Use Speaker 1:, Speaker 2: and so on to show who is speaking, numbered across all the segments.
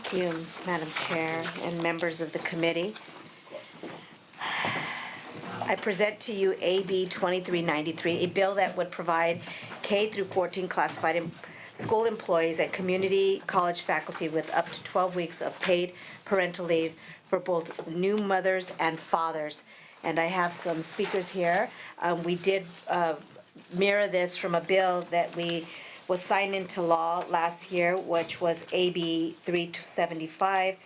Speaker 1: Thank you, Madam Chair and members of the committee. I present to you AB 2393, a bill that would provide K through 14 classified school employees and community college faculty with up to 12 weeks of paid parental leave for both new mothers and fathers. And I have some speakers here. We did mirror this from a bill that was signed into law last year, which was AB 375.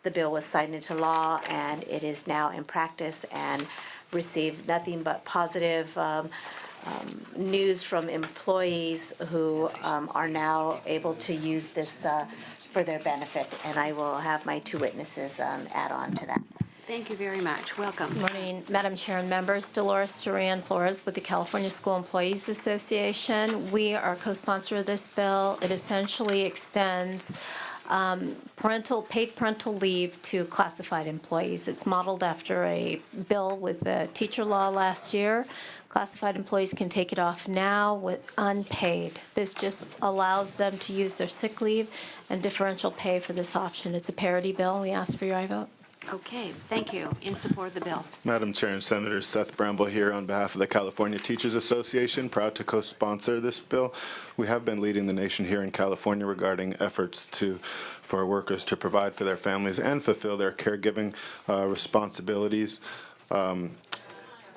Speaker 1: The bill was signed into law, and it is now in practice and received nothing but positive news from employees who are now able to use this for their benefit. And I will have my two witnesses add on to that.
Speaker 2: Thank you very much. Welcome.
Speaker 3: Good morning, Madam Chair and members. Dolores Duran Flores with the California School Employees Association. We are co-sponsor of this bill. It essentially extends paid parental leave to classified employees. It's modeled after a bill with the teacher law last year. Classified employees can take it off now with unpaid. This just allows them to use their sick leave and differential pay for this option. It's a parity bill. We ask for your aye vote.
Speaker 2: Okay, thank you. In support of the bill.
Speaker 4: Madam Chair and Senators, Seth Bramble here on behalf of the California Teachers Association, proud to co-sponsor this bill. We have been leading the nation here in California regarding efforts for workers to provide for their families and fulfill their caregiving responsibilities.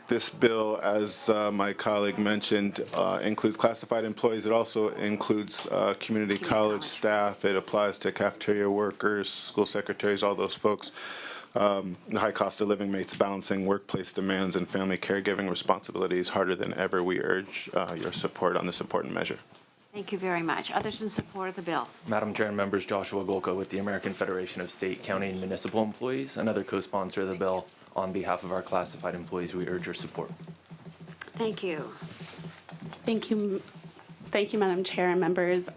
Speaker 4: This bill, as my colleague mentioned, includes classified employees. It also includes community college staff. It applies to cafeteria workers, school secretaries, all those folks. The high cost of living makes balancing workplace demands and family caregiving responsibilities harder than ever. We urge your support on this important measure.
Speaker 2: Thank you very much. Others in support of the bill?
Speaker 5: Madam Chair and members, Joshua Golka with the American Federation of State, County, and Municipal Employees, another co-sponsor of the bill. On behalf of our classified employees, we urge your support.
Speaker 2: Thank you.
Speaker 6: Thank you, Madam Chair and members.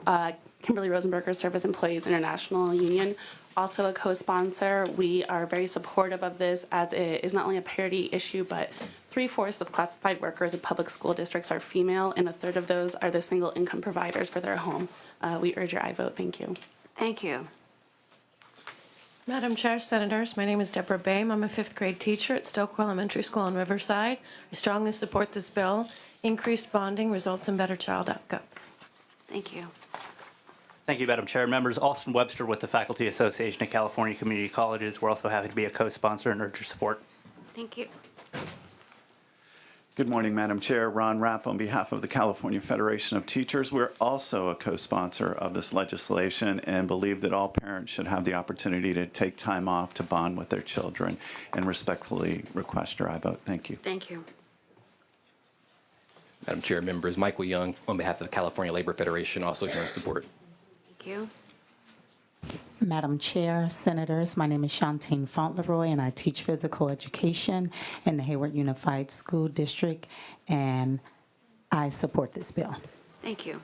Speaker 6: Kimberly Rosenberger, Service Employees International Union, also a co-sponsor. We are very supportive of this, as it is not only a parity issue, but 3/4 of classified workers in public school districts are female, and 1/3 of those are the single income providers for their home. We urge your aye vote. Thank you.
Speaker 2: Thank you.
Speaker 7: Madam Chair, Senators, my name is Deborah Boehm. I'm a 5th grade teacher at Stokewell Elementary School in Riverside. I strongly support this bill. Increased bonding results in better child outcomes.
Speaker 2: Thank you.
Speaker 8: Thank you, Madam Chair. Members, Austin Webster with the Faculty Association of California Community Colleges. We're also happy to be a co-sponsor and urge your support.
Speaker 2: Thank you.
Speaker 9: Good morning, Madam Chair. Ron Rapp on behalf of the California Federation of Teachers. We're also a co-sponsor of this legislation and believe that all parents should have the opportunity to take time off to bond with their children, and respectfully request your aye vote. Thank you.
Speaker 2: Thank you.
Speaker 10: Madam Chair, members, Michael Young on behalf of the California Labor Federation, also here in support.
Speaker 2: Thank you.
Speaker 11: Madam Chair, Senators, my name is Shantane Fauntleroy, and I teach physical education in the Hayward Unified School District, and I support this bill.
Speaker 2: Thank you.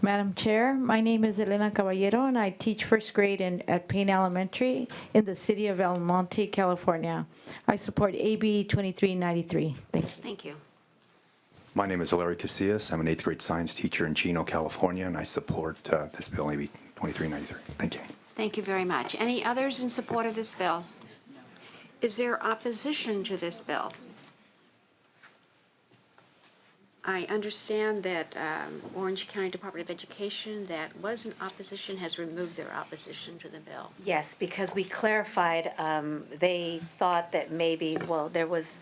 Speaker 12: Madam Chair, my name is Elena Caballero, and I teach 1st grade at Payne Elementary in the city of El Monte, California. I support AB 2393. Thank you.
Speaker 2: Thank you.
Speaker 13: My name is Larry Casillas. I'm an 8th grade science teacher in Chino, California, and I support this bill, AB 2393. Thank you.
Speaker 2: Thank you very much. Any others in support of this bill? Is there opposition to this bill? I understand that Orange County Department of Education, that was in opposition, has removed their opposition to the bill.
Speaker 1: Yes, because we clarified, they thought that maybe, there was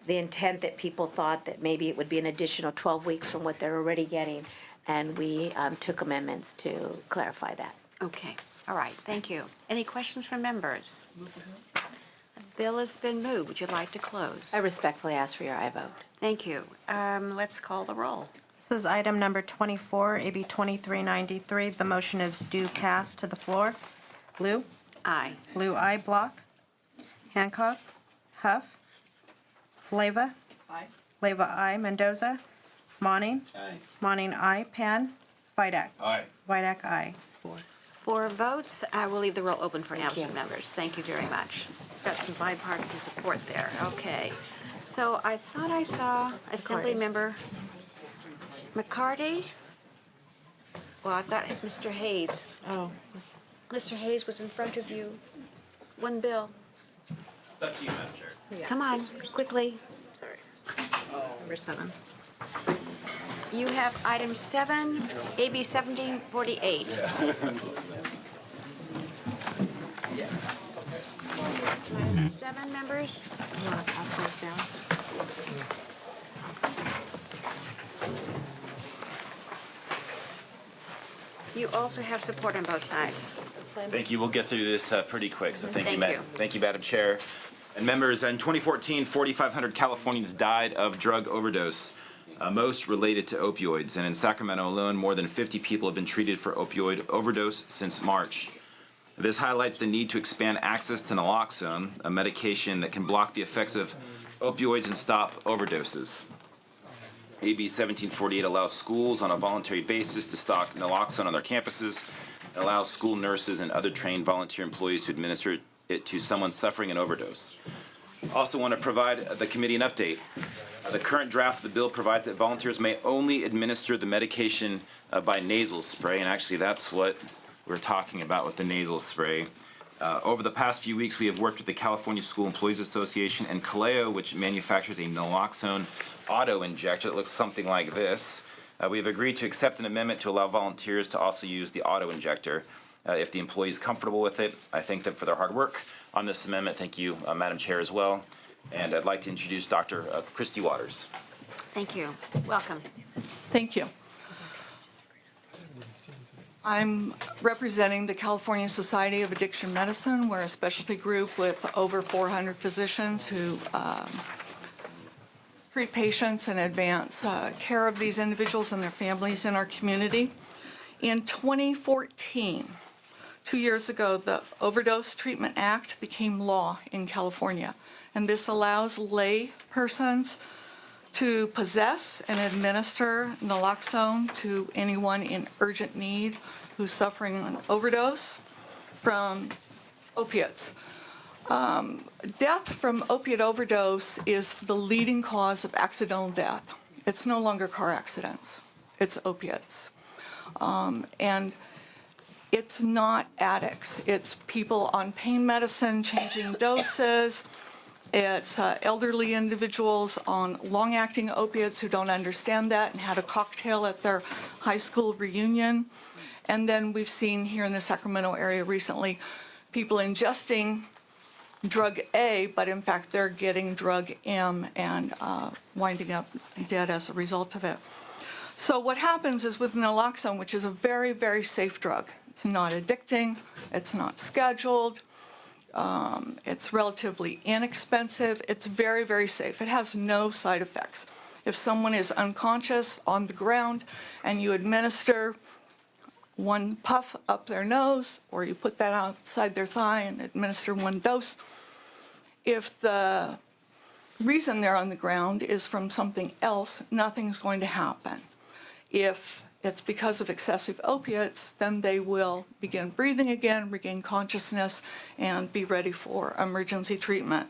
Speaker 1: the intent that people thought that maybe it would be an additional 12 weeks from what they're already getting, and we took amendments to clarify that.
Speaker 2: Okay. All right. Thank you. Any questions from members? The bill has been moved. Would you like to close?
Speaker 1: I respectfully ask for your aye vote.
Speaker 2: Thank you. Let's call the roll.
Speaker 14: This is item number 24, AB 2393. The motion is due cast to the floor. Blue?
Speaker 2: Aye.
Speaker 14: Blue, aye. Block? Hancock? Huff? Leyva?
Speaker 15: Aye.
Speaker 14: Leyva, aye. Mendoza? Monning?
Speaker 15: Aye.
Speaker 14: Monning, aye. Pan? Vidak?
Speaker 15: Aye.
Speaker 14: Vidak, aye.
Speaker 2: 4 votes. I will leave the roll open for
Speaker 1: Thank
Speaker 2: absent
Speaker 1: you.
Speaker 2: members. Thank you very much. Got some bipartisan support there. Okay. So I thought I saw Assembly Member McCarty. Well, I thought Mr. Hayes.
Speaker 14: Oh.
Speaker 2: Mr. Hayes was in front of you. One bill.
Speaker 8: It's up to you, Madam Chair.
Speaker 2: Come on, quickly.
Speaker 14: Sorry. Number 7.
Speaker 2: You have item 7, AB 1748. Item 7, members?
Speaker 14: You want to pass those down?
Speaker 2: You also have support on both sides.
Speaker 15: Thank you. We'll get through this pretty quick, so thank you,
Speaker 2: Thank you.
Speaker 15: Thank you, Madam Chair. And members, in 2014, 4,500 Californians died of drug overdose, most related to opioids. And in Sacramento alone, more than 50 people have been treated for opioid overdose since March. This highlights the need to expand access to naloxone, a medication that can block the effects of opioids and stop overdoses. AB 1748 allows schools on a voluntary basis to stock naloxone on their campuses and allows school nurses and other trained volunteer employees to administer it to someone suffering an overdose. Also want to provide the committee an update. The current draft of the bill provides that volunteers may only administer the medication by nasal spray, and actually that's what we're talking about with the nasal spray. Over the past few weeks, we have worked with the California School Employees Association and Kaleo, which manufactures a naloxone auto injector that looks something like this. We have agreed to accept an amendment to allow volunteers to also use the auto injector if the employee is comfortable with it. I thank them for their hard work on this amendment. Thank you, Madam Chair, as well. And I'd like to introduce Dr. Christy Waters.
Speaker 2: Thank you. Welcome.
Speaker 16: Thank you. I'm representing the California Society of Addiction Medicine. We're a specialty group with over 400 physicians who treat patients and advance care of these individuals and their families in our community. In 2014, 2 years ago, the Overdose Treatment Act became law in California, and this allows lay persons to possess and administer naloxone to anyone in urgent need who's suffering an overdose from opiates. Death from opiate overdose is the leading cause of accidental death. It's no longer car accidents, it's opiates. And it's not addicts, it's people on pain medicine changing doses. It's elderly individuals on long-acting opiates who don't understand that and had a cocktail at their high school reunion. And then we've seen here in the Sacramento area recently, people ingesting drug A, but in fact they're getting drug M and winding up dead as a result of it. So what happens is with naloxone, which is a very, very safe drug, it's not addicting, it's not scheduled, it's relatively inexpensive. It's very, very safe. It has no side effects. If someone is unconscious on the ground and you administer one puff up their nose, or you put that outside their thigh and administer one dose, if the reason they're on the ground is from something else, nothing's going to happen. If it's because of excessive opiates, then they will begin breathing again, regain consciousness, and be ready for emergency treatment.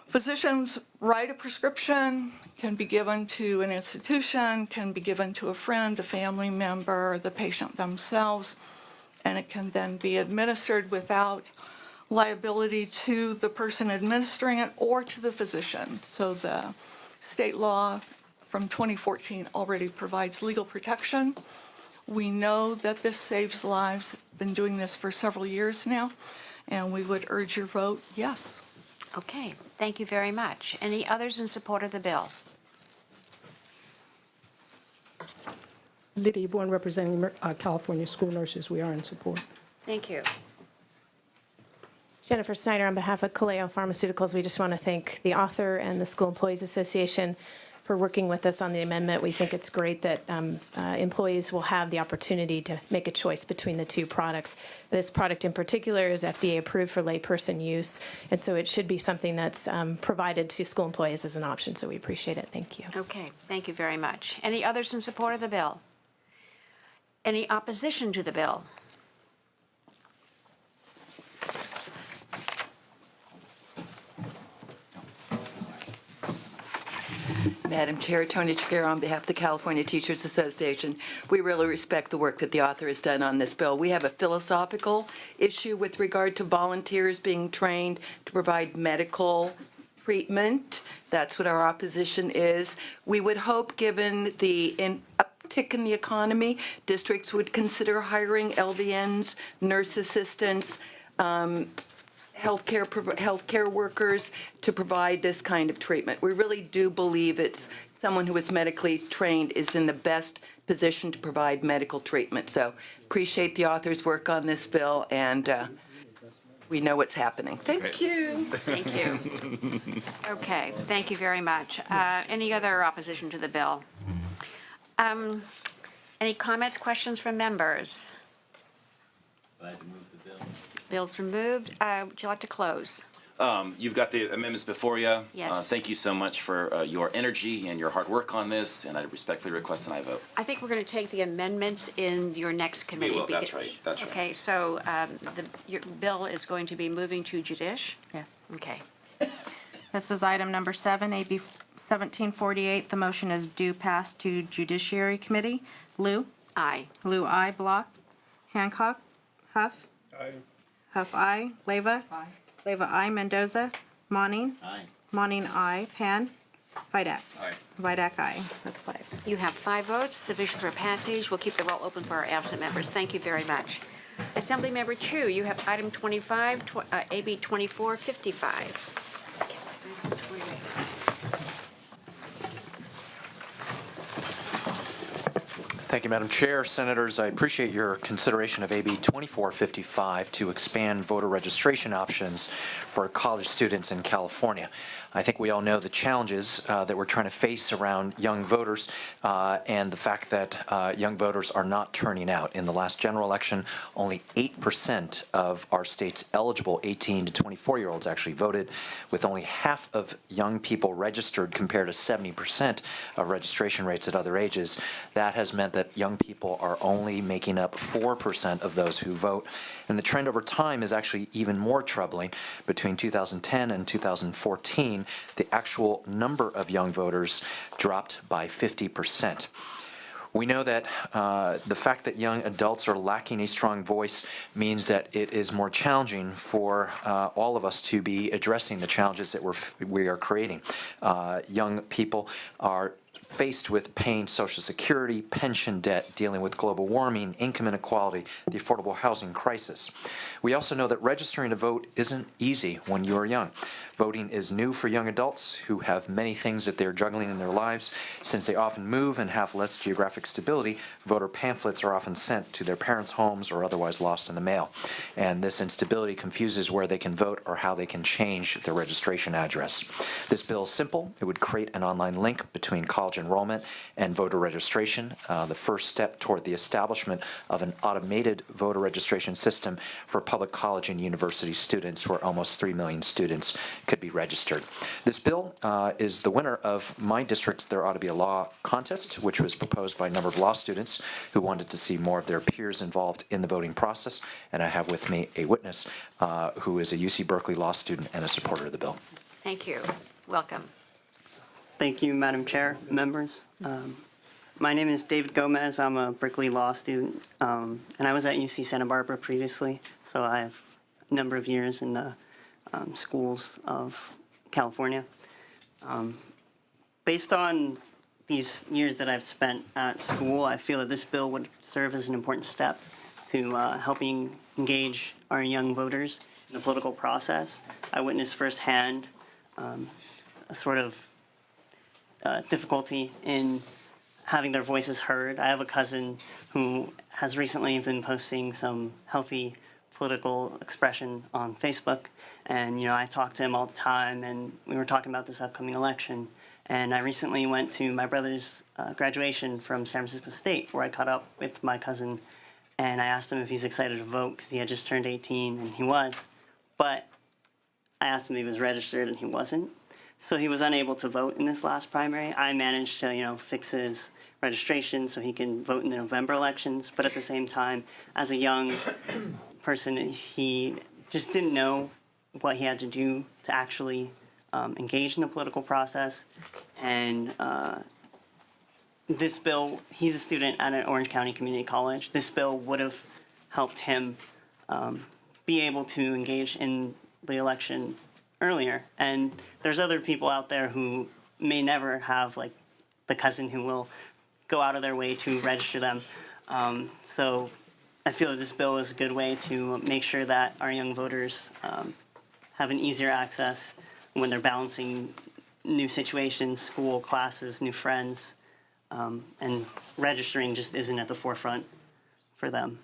Speaker 16: Physicians write a prescription, can be given to an institution, can be given to a friend, a family member, the patient themselves, and it can then be administered without liability to the person administering it or to the physician. So the state law from 2014 already provides legal protection. We know that this saves lives. Been doing this for several years now, and we would urge your vote yes.
Speaker 2: Okay, thank you very much. Any others in support of the bill?
Speaker 17: Lydia Bourne, representing California school nurses. We are in support.
Speaker 2: Thank you.
Speaker 18: Jennifer Snyder, on behalf of Kaleo Pharmaceuticals, we just want to thank the author and the School Employees Association for working with us on the amendment. We think it's great that employees will have the opportunity to make a choice between the two products. This product in particular is FDA approved for layperson use, and so it should be something that's provided to school employees as an option, so we appreciate it. Thank you.
Speaker 2: Okay, thank you very much. Any others in support of the bill? Any opposition to the bill?
Speaker 19: Madam Chair, Tony Trigueros on behalf of the California Teachers Association. We really respect the work that the author has done on this bill. We have a philosophical issue with regard to volunteers being trained to provide medical treatment. That's what our opposition is. We would hope, given the uptick in the economy, districts would consider hiring LVNs, nurse assistants, healthcare workers to provide this kind of treatment. We really do believe it's someone who is medically trained is in the best position to provide medical treatment. So appreciate the author's work on this bill, and we know what's happening. Thank you.
Speaker 2: Thank you. Okay, thank you very much. Any other opposition to the bill? Any comments, questions from members?
Speaker 15: Glad to move the bill.
Speaker 2: Bill's removed. Would you like to close?
Speaker 15: You've got the amendments before you.
Speaker 2: Yes.
Speaker 15: Thank you so much for your energy and your hard work on this, and I respectfully request that I vote.
Speaker 2: I think we're going to take the amendments in your next committee.
Speaker 15: We will, that's right, that's right.
Speaker 2: Okay, so your bill is going to be moving to judice?
Speaker 14: Yes.
Speaker 2: Okay.
Speaker 14: This is item number 7, AB 1748. The motion is due pass to Judiciary Committee. Lou?
Speaker 2: Aye.
Speaker 14: Lou, aye. Block? Hancock? Huff?
Speaker 4: Aye.
Speaker 14: Huff, aye. Leyva?
Speaker 16: Aye.
Speaker 14: Leyva, aye. Mendoza? Monning?
Speaker 15: Aye.
Speaker 14: Monning, aye. Pan? Vidak?
Speaker 15: Aye.
Speaker 14: Vidak, aye. That's 5.
Speaker 2: You have 5 votes, sufficient for passage. We'll keep the roll open for our absent members. Thank you very much. Assemblymember Chu, you have item 25, AB 2455.
Speaker 20: Thank you, Madam Chair. Senators, I appreciate your consideration of AB 2455 to expand voter registration options for college students in California. I think we all know the challenges that we're trying to face around young voters and the fact that young voters are not turning out. In the last general election, only 8% of our state's eligible 18 to 24-year-olds actually voted, with only half of young people registered compared to 70% of registration rates at other ages. That has meant that young people are only making up 4% of those who vote. And the trend over time is actually even more troubling. Between 2010 and 2014, the actual number of young voters dropped by 50%. We know that the fact that young adults are lacking a strong voice means that it is more challenging for all of us to be addressing the challenges that we are creating. Young people are faced with paying Social Security, pension debt, dealing with global warming, income inequality, the affordable housing crisis. We also know that registering to vote isn't easy when you are young. Voting is new for young adults who have many things that they're juggling in their lives. Since they often move and have less geographic stability, voter pamphlets are often sent to their parents' homes or otherwise lost in the mail. And this instability confuses where they can vote or how they can change their registration address. This bill is simple. It would create an online link between college enrollment and voter registration, the first step toward the establishment of an automated voter registration system for public college and university students, where almost 3 million students could be registered. This bill is the winner of my district's There Ought to Be a Law contest, which was proposed by a number of law students who wanted to see more of their peers involved in the voting process. And I have with me a witness who is a UC Berkeley law student and a supporter of the bill.
Speaker 2: Thank you. Welcome.
Speaker 21: Thank you, Madam Chair, members. My name is David Gomez. I'm a Berkeley law student, and I was at UC Santa Barbara previously, so I have a number of years in the schools of California. Based on these years that I've spent at school, I feel that this bill would serve as an important step to helping engage our young voters in the political process. I witnessed firsthand a sort of difficulty in having their voices heard. I have a cousin who has recently been posting some healthy political expression on Facebook, and I talk to him all the time, and we were talking about this upcoming election. And I recently went to my brother's graduation from San Francisco State, where I caught up with my cousin, and I asked him if he's excited to vote because he had just turned 18, and he was. But I asked him if he was registered, and he wasn't. So he was unable to vote in this last primary. I managed to, fix his registration so he can vote in the November elections. But at the same time, as a young person, he just didn't know what he had to do to actually engaged in the political process. And this bill, he's a student at an Orange County Community College. This bill would have helped him be able to engage in the election earlier. And there's other people out there who may never have like the cousin who will go out of their way to register them. So I feel that this bill is a good way to make sure that our young voters have an easier access when they're balancing new situations, school, classes, new friends, and registering just isn't at the forefront for them.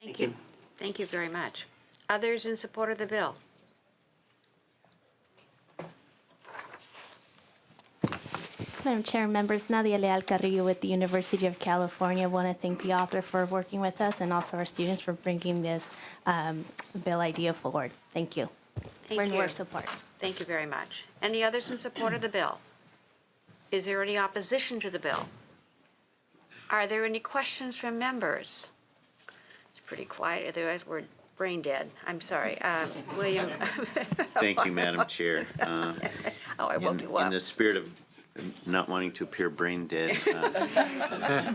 Speaker 2: Thank you. Thank you very much. Others in support of the bill?
Speaker 3: Madam Chair, members, Nadia Leal Carrillo with the University of California. I want to thank the author for working with us and also our students for bringing this bill idea forward. Thank you.
Speaker 2: Thank you.
Speaker 3: We're in support.
Speaker 2: Thank you very much. Any others in support of the bill? Is there any opposition to the bill? Are there any questions from members? It's pretty quiet, otherwise we're brain dead. I'm sorry. William?
Speaker 22: Thank you, Madam Chair.
Speaker 2: Oh, I woke you up.
Speaker 22: In the spirit of not wanting to appear brain dead, I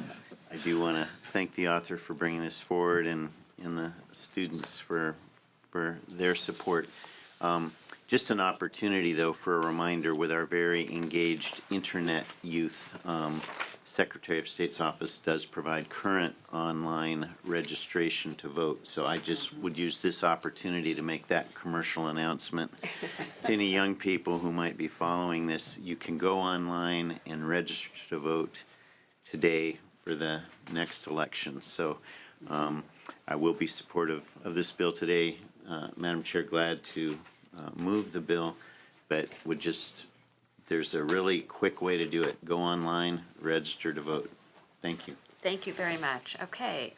Speaker 22: do want to thank the author for bringing this forward and the students for their support. Just an opportunity, though, for a reminder with our very engaged internet youth. Secretary of State's office does provide current online registration to vote. So I just would use this opportunity to make that commercial announcement to any young people who might be following this. You can go online and register to vote today for the next election. So I will be supportive of this bill today. Madam Chair, glad to move the bill, but would just, there's a really quick way to do it. Go online, register to vote. Thank you.
Speaker 2: Thank you very much. Okay,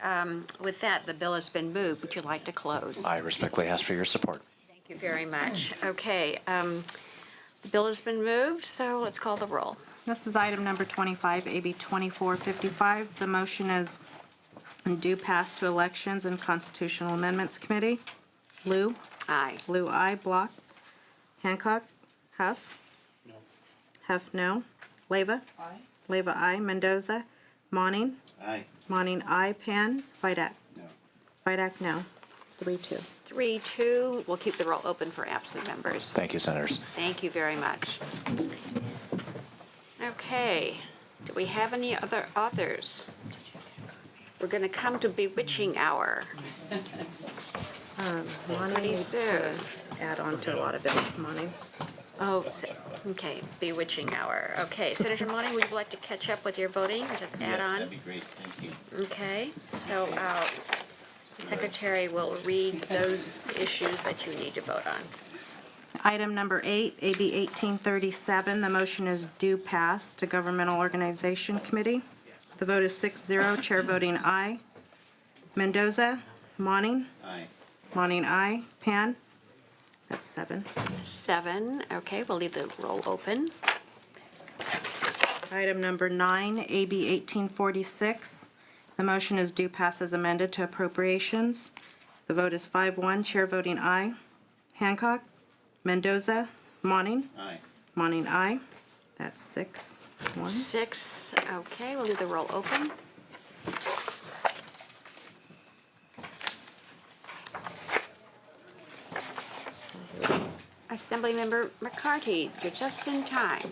Speaker 2: with that, the bill has been moved. Would you like to close?
Speaker 20: I respectfully ask for your support.
Speaker 2: Thank you very much. Okay, the bill has been moved, so let's call the roll.
Speaker 14: This is item number 25, AB 2455. The motion is due pass to Elections and Constitutional Amendments Committee. Lou?
Speaker 2: Aye.
Speaker 14: Lou, aye. Block? Hancock? Huff? No. Huff, no. Leyva? Aye. Leyva, aye. Mendoza? Monning?
Speaker 22: Aye.
Speaker 14: Monning, aye. Pan? Vidak? No. Vidak, no. It's 3-2.
Speaker 2: 3-2. We'll keep the roll open for absent members.
Speaker 20: Thank you, Senators.
Speaker 2: Thank you very much. Okay, do we have any other authors? We're going to come to bewitching hour.
Speaker 14: Monning
Speaker 2: Pretty
Speaker 14: needs
Speaker 2: soon.
Speaker 14: to add on to a lot of bills, Monning.
Speaker 2: Oh, okay, bewitching hour. Okay, Senator Monty, would you like to catch up with your voting or just add on?
Speaker 22: That'd be great. Thank you.
Speaker 2: Okay, so the Secretary will read those issues that you need to vote on.
Speaker 14: Item number 8, AB 1837. The motion is due pass to Governmental Organization Committee. The vote is 6-0. Chair voting aye. Mendoza? Monning?
Speaker 22: Aye.
Speaker 14: Monning, aye. Pan? That's 7.
Speaker 2: 7, okay, we'll leave the roll open.
Speaker 14: Item number 9, AB 1846. The motion is due pass as amended to appropriations. The vote is 5-1. Chair voting aye. Hancock? Mendoza? Monning?
Speaker 22: Aye.
Speaker 14: Monning, aye. That's 6-1.
Speaker 2: 6, okay, we'll leave the roll open. Assemblymember McCarty, you're just in time.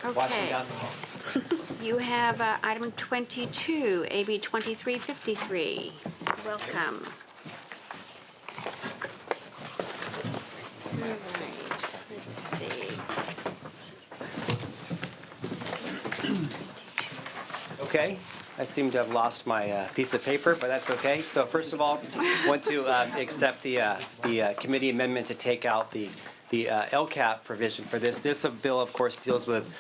Speaker 2: Okay. You have item 22, AB 2353. Welcome. All right, let's see.
Speaker 23: Okay, I seem to have lost my piece of paper, but that's okay. So first of all, I want to accept the committee amendment to take out the LCAP provision for this. This bill, of course, deals with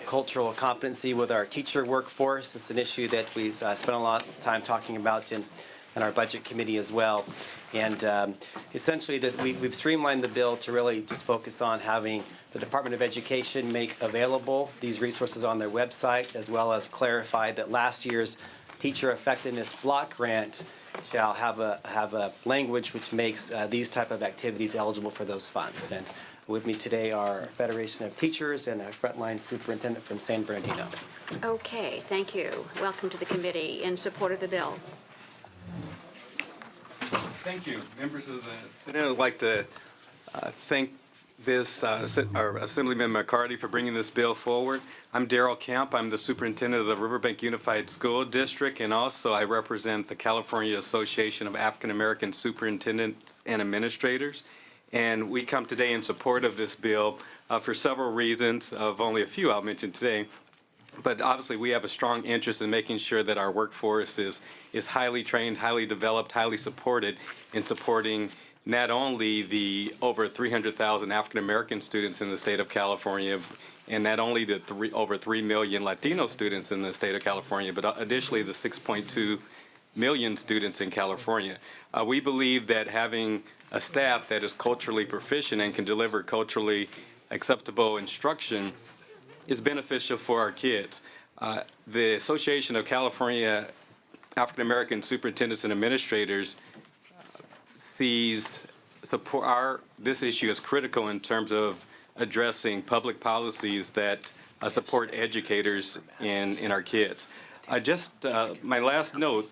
Speaker 23: cultural competency with our teacher workforce. It's an issue that we spent a lot of time talking about in our budget committee as well. And essentially, we've streamlined the bill to really just focus on having the Department of Education make available these resources on their website, as well as clarify that last year's teacher effectiveness block grant shall have a language which makes these type of activities eligible for those funds. And with me today are Federation of Teachers and a frontline superintendent from San Bernardino.
Speaker 2: Okay, thank you. Welcome to the committee. In support of the bill.
Speaker 5: Thank you. Members of the Senate, I'd like to thank Assemblyman McCarty for bringing this bill forward. I'm Darrell Kemp. I'm the superintendent of the Riverbank Unified School District, and also I represent the California Association of African American Superintendents and Administrators. And we come today in support of this bill for several reasons, of only a few I'll mention today. But obviously, we have a strong interest in making sure that our workforce is highly trained, highly developed, highly supported in supporting not only the over 300,000 African American students in the state of California, and not only the over 3 million Latino students in the state of California, but additionally the 6.2 million students in California. We believe that having a staff that is culturally proficient and can deliver culturally acceptable instruction is beneficial for our kids. The Association of California African American Superintendents and Administrators sees this issue as critical in terms of addressing public policies that support educators in our kids. My last note,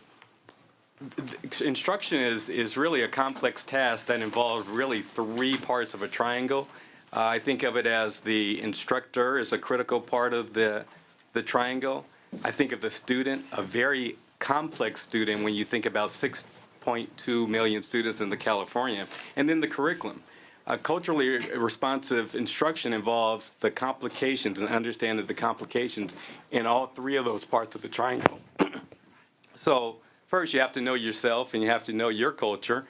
Speaker 5: instruction is really a complex task that involves really 3 parts of a triangle. I think of it as the instructor is a critical part of the triangle. I think of the student, a very complex student when you think about 6.2 million students in California, and then the curriculum. Culturally responsive instruction involves the complications and understanding the complications in all 3 of those parts of the triangle. So first, you have to know yourself and you have to know your culture,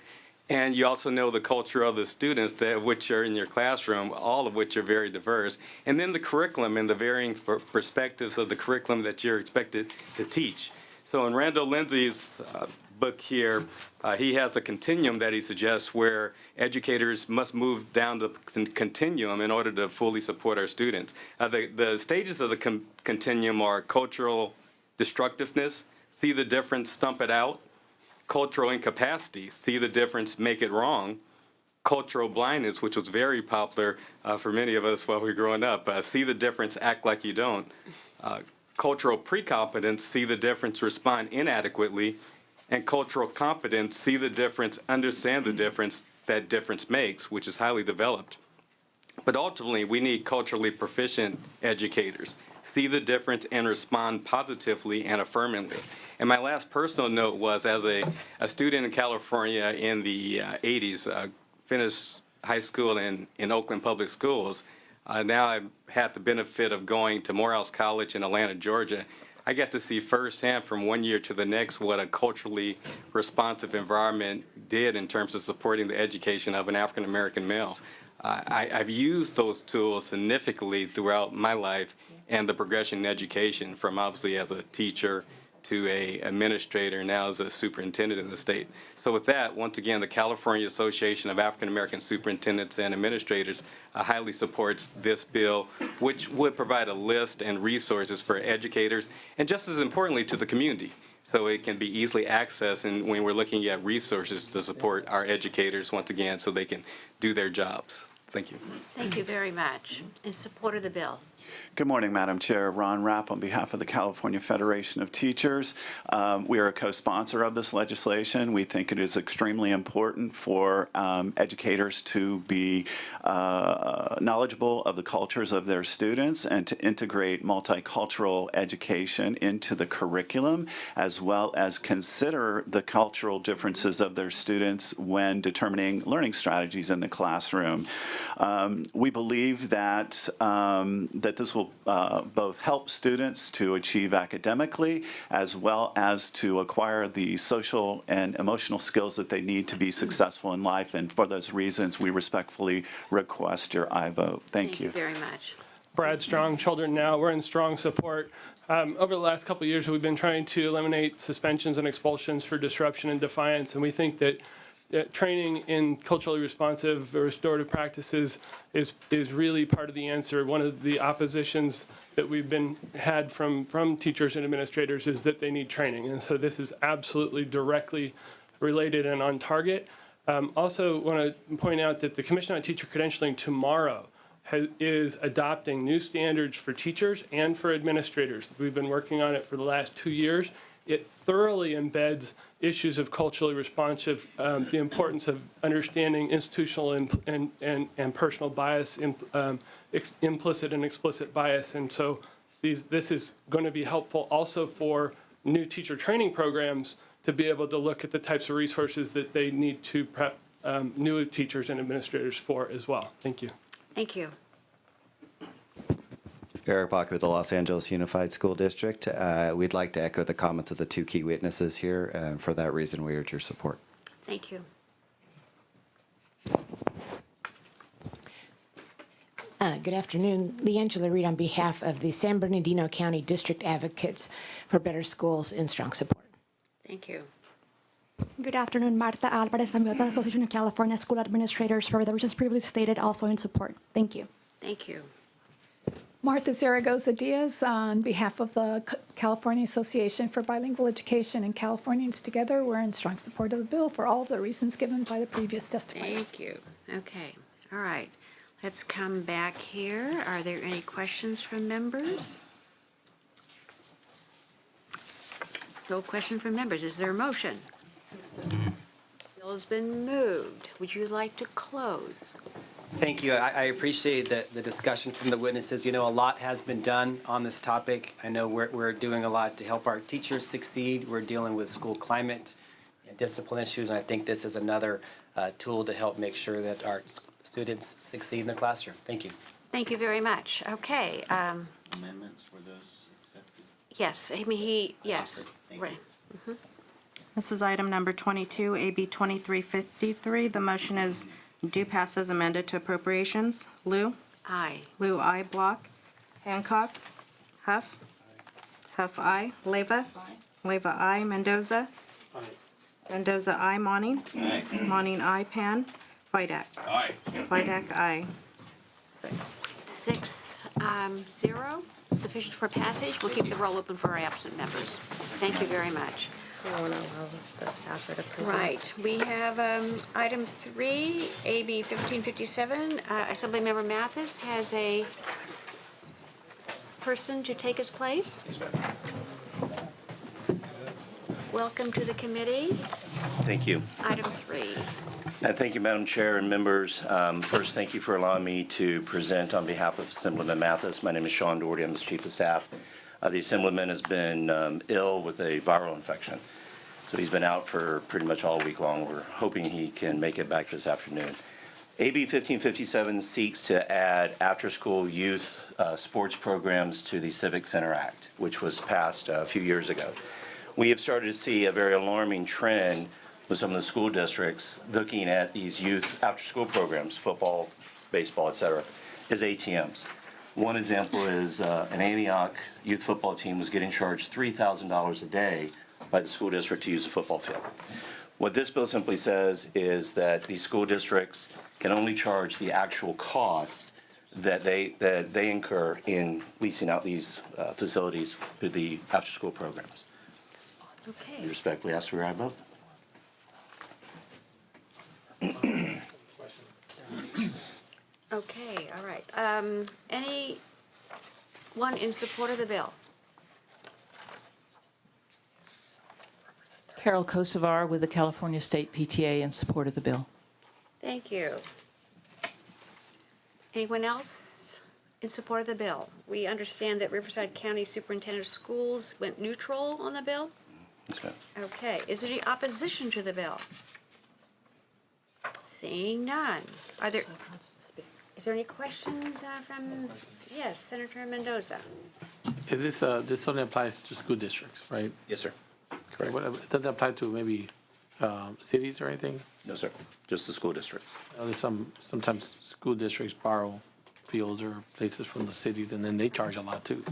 Speaker 5: and you also know the culture of the students which are in your classroom, all of which are very diverse, and then the curriculum and the varying perspectives of the curriculum that you're expected to teach. So in Randall Lindsay's book here, he has a continuum that he suggests where educators must move down the continuum in order to fully support our students. The stages of the continuum are cultural destructiveness, see the difference, stump it out; cultural incapacity, see the difference, make it wrong; cultural blindness, which was very popular for many of us while we were growing up, see the difference, act like you don't; cultural precompetence, see the difference, respond inadequately; and cultural competence, see the difference, understand the difference that difference makes, which is highly developed. But ultimately, we need culturally proficient educators, see the difference and respond positively and affirmingly. And my last personal note was, as a student in California in the 80s, finished high school in Oakland Public Schools. Now I've had the benefit of going to Morehouse College in Atlanta, Georgia. I get to see firsthand from one year to the next what a culturally responsive environment did in terms of supporting the education of an African American male. I've used those tools significantly throughout my life and the progression in education, from obviously as a teacher to a administrator, now as a superintendent in the state. So with that, once again, the California Association of African American Superintendents and Administrators highly supports this bill, which would provide a list and resources for educators, and just as importantly, to the community, so it can be easily accessed and when we're looking at resources to support our educators, once again, so they can do their jobs. Thank you.
Speaker 2: Thank you very much. In support of the bill.
Speaker 9: Good morning, Madam Chair. Ron Rapp on behalf of the California Federation of Teachers. We are a co-sponsor of this legislation. We think it is extremely important for educators to be knowledgeable of the cultures of their students and to integrate multicultural education into the curriculum, as well as consider the cultural differences of their students when determining learning strategies in the classroom. We believe that this will both help students to achieve academically, as well as to acquire the social and emotional skills that they need to be successful in life. And for those reasons, we respectfully request your aye vote. Thank you.
Speaker 2: Thank you very much.
Speaker 6: Brad Strong, Children Now. We're in strong support. Over the last couple of years, we've been trying to eliminate suspensions and expulsions for disruption and defiance, and we think that training in culturally responsive restorative practices is really part of the answer. One of the oppositions that we've had from teachers and administrators is that they need training, and so this is absolutely directly related and on target. Also want to point out that the Commission on Teacher Credentialing tomorrow is adopting new standards for teachers and for administrators. We've been working on it for the last 2 years. It thoroughly embeds issues of culturally responsive, the importance of understanding institutional and personal bias, implicit and explicit bias. And so this is going to be helpful also for new teacher training programs to be able to look at the types of resources that they need to prep new teachers and administrators for as well. Thank you.
Speaker 2: Thank you.
Speaker 7: Eric Baca with the Los Angeles Unified School District. We'd like to echo the comments of the two key witnesses here, and for that reason, we urge your support.
Speaker 2: Thank you.
Speaker 10: Good afternoon. Leangela Reed on behalf of the San Bernardino County District Advocates for Better Schools in strong support.
Speaker 2: Thank you.
Speaker 11: Good afternoon, Marta Alvarez. I'm with the Association of California School Administrators for the reasons previously stated, also in support. Thank you.
Speaker 2: Thank you.
Speaker 24: Martha Zaragoza Diaz on behalf of the California Association for Bilingual Education and Californians Together. We're in strong support of the bill for all of the reasons given by the previous testifiers.
Speaker 2: Thank you. Okay. All right. Let's come back here. Are there any questions from members? No question from members. Is there a motion? Bill has been moved. Would you like to close?
Speaker 23: Thank you. I appreciate the discussion from the witnesses. You know, a lot has been done on this topic. I know we're doing a lot to help our teachers succeed. We're dealing with school climate and discipline issues, and I think this is another tool to help make sure that our students succeed in the classroom. Thank you.
Speaker 2: Thank you very much. Okay.
Speaker 22: Amendments, were those accepted?
Speaker 2: Yes. I mean, yes. Right.
Speaker 14: This is item number 22, AB 2353. The motion is do pass as amended to appropriations. Lou?
Speaker 2: Aye.
Speaker 14: Lou, aye. Block? Hancock? Huff? Huff, aye. Leyva? Leyva, aye. Mendoza? Mendoza, aye. Monning?
Speaker 22: Aye.
Speaker 14: Monning, aye. Pan? Vidak?
Speaker 22: Aye.
Speaker 14: Vidak, aye.
Speaker 2: 6-0, sufficient for passage. We'll keep the roll open for our absent members. Thank you very much.
Speaker 1: We want to allow the staffer to present.
Speaker 2: Right, we have item 3, AB 1557. Assemblymember Mathis has a person to take his place. Welcome to the committee.
Speaker 25: Thank you.
Speaker 2: Item 3.
Speaker 25: Thank you, Madam Chair and members. First, thank you for allowing me to present on behalf of Assemblyman Mathis. My name is Sean Doherty. I'm his Chief of Staff. The Assemblyman has been ill with a viral infection, so he's been out for pretty much all week long. We're hoping he can make it back this afternoon. AB 1557 seeks to add after-school youth sports programs to the Civic Center Act, which was passed a few years ago. We have started to see a very alarming trend with some of the school districts looking at these youth after-school programs, football, baseball, et cetera, as ATMs. One example is an Antioch youth football team was getting charged $3,000 a day by the school district to use a football field. What this bill simply says is that these school districts can only charge the actual cost that they incur in leasing out these facilities to the after-school programs.
Speaker 2: Okay.
Speaker 25: I respectfully ask for your vote.
Speaker 2: Okay, all right. Anyone in support of the bill?
Speaker 26: Carol Kosovar with the California State PTA in support of the bill.
Speaker 2: Thank you. Anyone else in support of the bill? We understand that Riverside County Superintendent of Schools went neutral on the bill?
Speaker 25: Yes, ma'am.
Speaker 2: Okay. Is there any opposition to the bill? Seeing none. Are there? Is there any questions from? Yes, Senator Mendoza.
Speaker 27: This only applies to school districts, right?
Speaker 25: Yes, sir.
Speaker 27: Correct. It doesn't apply to maybe cities or anything?
Speaker 25: No, sir. Just the school districts.
Speaker 27: Sometimes school districts borrow fields or places from the cities, and then they charge a lot too.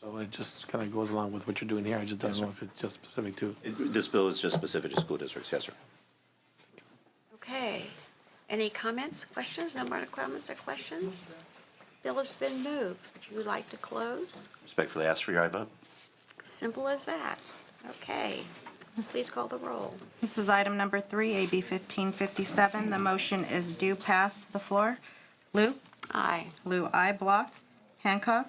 Speaker 27: So it just kind of goes along with what you're doing here. I just don't know if it's just specific to.
Speaker 25: This bill is just specific to school districts. Yes, sir.
Speaker 2: Okay. Any comments, questions? No more comments or questions? Bill has been moved. Would you like to close?
Speaker 25: Respectfully ask for your vote.
Speaker 2: Simple as that. Okay. Please call the roll.
Speaker 14: This is item number 3, AB 1557. The motion is due pass to the floor. Lou?
Speaker 2: Aye.
Speaker 14: Lou, aye. Block? Hancock?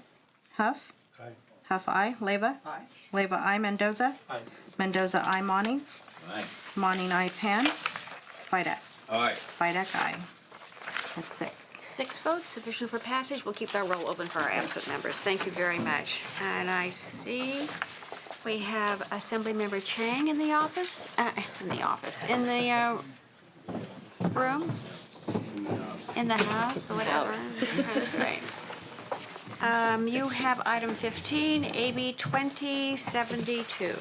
Speaker 14: Huff?
Speaker 27: Aye.
Speaker 14: Huff, aye. Leyva?
Speaker 2: Aye.
Speaker 14: Leyva, aye. Mendoza?
Speaker 27: Aye.
Speaker 14: Mendoza, aye. Monning?
Speaker 22: Aye.
Speaker 14: Monning, aye. Pan? Vidak?
Speaker 22: Aye.
Speaker 14: Vidak, aye. That's 6.
Speaker 2: 6 votes, sufficient for passage. We'll keep that roll open for our absent members. Thank you very much. And I see we have Assemblymember Chang in the office, in the room, in the house, whatever. That's right. You have item 15, AB 2072.